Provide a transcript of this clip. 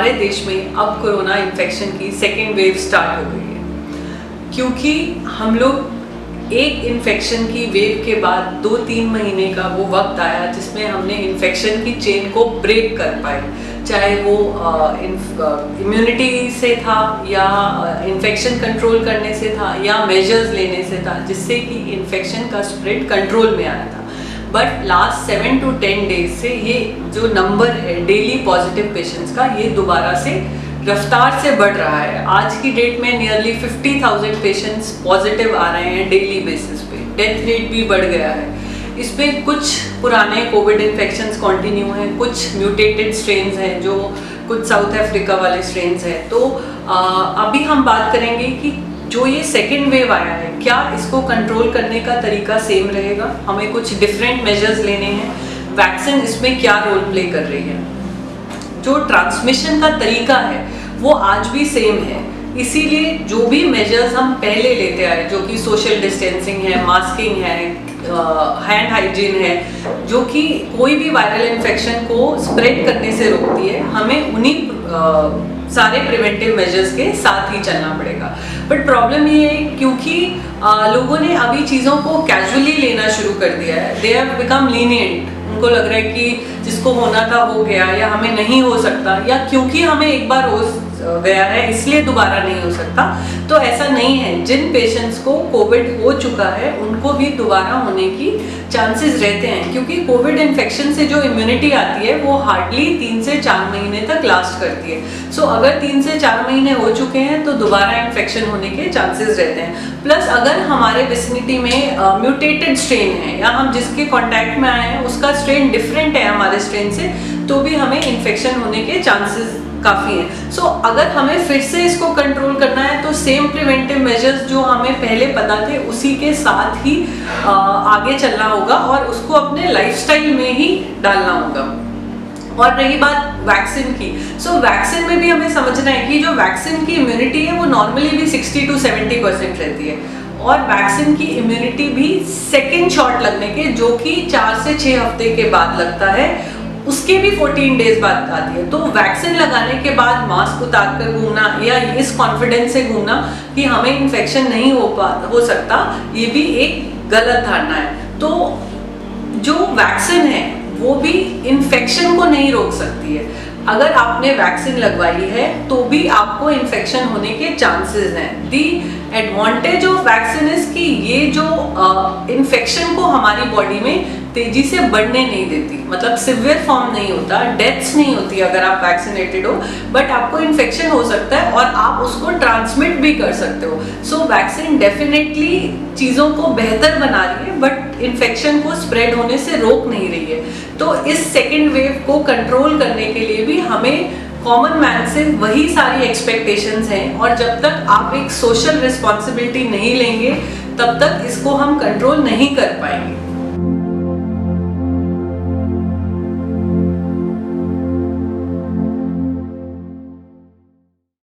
हमारे देश में अब कोरोना इन्फेक्शन की सेकेंड वेव स्टार्ट हो गई है, क्योंकि हम लोग एक इन्फेक्शन की वेव के बाद 2-3 महीने का वो वक्त आया जिसमें हमने इन्फेक्शन की चेन को ब्रेक कर पाए, चाहे वो इम्यूनिटी से था या इन्फेक्शन कंट्रोल करने से था या मेजर्स लेने से था, जिससे कि इन्फेक्शन का स्प्रेड कंट्रोल में आया था। बट लास्ट 7 to 10 डेज से ये जो नंबर है डेली पॉजिटिव पेशेंट्स का, ये दोबारा से रफ्तार से बढ़ रहा है। आज की डेट में नियरली 50,000 पेशेंट्स पॉजिटिव आ रहे हैं डेली बेसिस पे। डेथ रेट भी बढ़ गया है। इस पे कुछ पुराने कोविड इन्फेक्शंस कंटिन्यू हैं, कुछ म्यूटेटेड स्ट्रेन्स हैं, जो कुछ साउथ अफ्रीका वाले स्ट्रेन्स हैं। तो अभी हम बात करेंगे कि जो ये सेकेंड वेव आया है, क्या इसको कंट्रोल करने का तरीका सेम रहेगा, हमें कुछ डिफरेंट मेजर्स लेने हैं, वैक्सीन इसमें क्या रोल प्ले कर रही है। जो ट्रांसमिशन का तरीका है वो आज भी सेम है, इसीलिए जो भी मेजर्स हम पहले लेते आए, जो कि सोशल डिस्टेंसिंग है, मास्किंग है, हैंड हाइजीन है, जो कि कोई भी वायरल इन्फेक्शन को स्प्रेड करने से रोकती है, हमें उन्हीं सारे प्रिवेंटिव मेजर्स के साथ ही चलना पड़ेगा। बट प्रॉब्लम ये है क्योंकि लोगों ने अभी चीज़ों को कैजुअली लेना शुरू कर दिया है, दे हैव बिकम लीनिएंट। उनको लग रहा है कि जिसको होना था हो गया, या हमें नहीं हो सकता, या क्योंकि हमें एक बार हो गया है इसलिए दोबारा नहीं हो सकता। तो ऐसा नहीं है। जिन पेशेंट्स को कोविड हो चुका है उनको भी दोबारा होने की चांसेस रहते हैं, क्योंकि कोविड इन्फेक्शन से जो इम्यूनिटी आती है वो हार्डली 3 से 4 महीने तक लास्ट करती है। सो अगर 3 से 4 महीने हो चुके हैं तो दोबारा इन्फेक्शन होने के चांसेस रहते हैं। प्लस अगर हमारे विसिनिटी में म्यूटेटेड स्ट्रेन है, या हम जिसके कॉन्टैक्ट में आए हैं उसका स्ट्रेन डिफरेंट है हमारे स्ट्रेन से, तो भी हमें इन्फेक्शन होने के चांसेस काफ़ी हैं। सो अगर हमें फिर से इसको कंट्रोल करना है तो सेम प्रिवेंटिव मेजर्स जो हमें पहले पता थे उसी के साथ ही आगे चलना होगा, और उसको अपने लाइफस्टाइल में ही डालना होगा। और रही बात वैक्सीन की, सो वैक्सीन में भी हमें समझना है कि जो वैक्सीन की इम्यूनिटी है वो नॉर्मली भी 60 to 70% रहती है, और वैक्सीन की इम्यूनिटी भी सेकेंड शॉट लगने के, जो कि 4 से 6 हफ्ते के बाद लगता है, उसके भी 14 डेज बाद आती है। तो वैक्सीन लगाने के बाद मास्क उतार कर घूमना या इस कॉन्फिडेंस से घूमना कि हमें इन्फेक्शन नहीं हो सकता, ये भी एक गलत धारणा है। तो जो वैक्सीन है वो भी इन्फेक्शन को नहीं रोक सकती है। अगर आपने वैक्सीन लगवाई है तो भी आपको इन्फेक्शन होने के चांसेस हैं। दी एडवांटेज ऑफ वैक्सीन इज कि ये जो इन्फेक्शन को हमारी बॉडी में तेजी से बढ़ने नहीं देती, मतलब सिवियर फॉर्म नहीं होता, डेथ्स नहीं होती अगर आप वैक्सीनेटेड हो, बट आपको इन्फेक्शन हो सकता है और आप उसको ट्रांसमिट भी कर सकते हो। सो वैक्सीन डेफिनेटली चीज़ों को बेहतर बना रही है, बट इन्फेक्शन को स्प्रेड होने से रोक नहीं रही है। तो इस सेकेंड वेव को कंट्रोल करने के लिए भी हमें कॉमन मैन से वही सारी एक्सपेक्टेशंस हैं, और जब तक आप एक सोशल रिस्पॉन्सिबिलिटी नहीं लेंगे तब तक इसको हम कंट्रोल नहीं कर पाएंगे।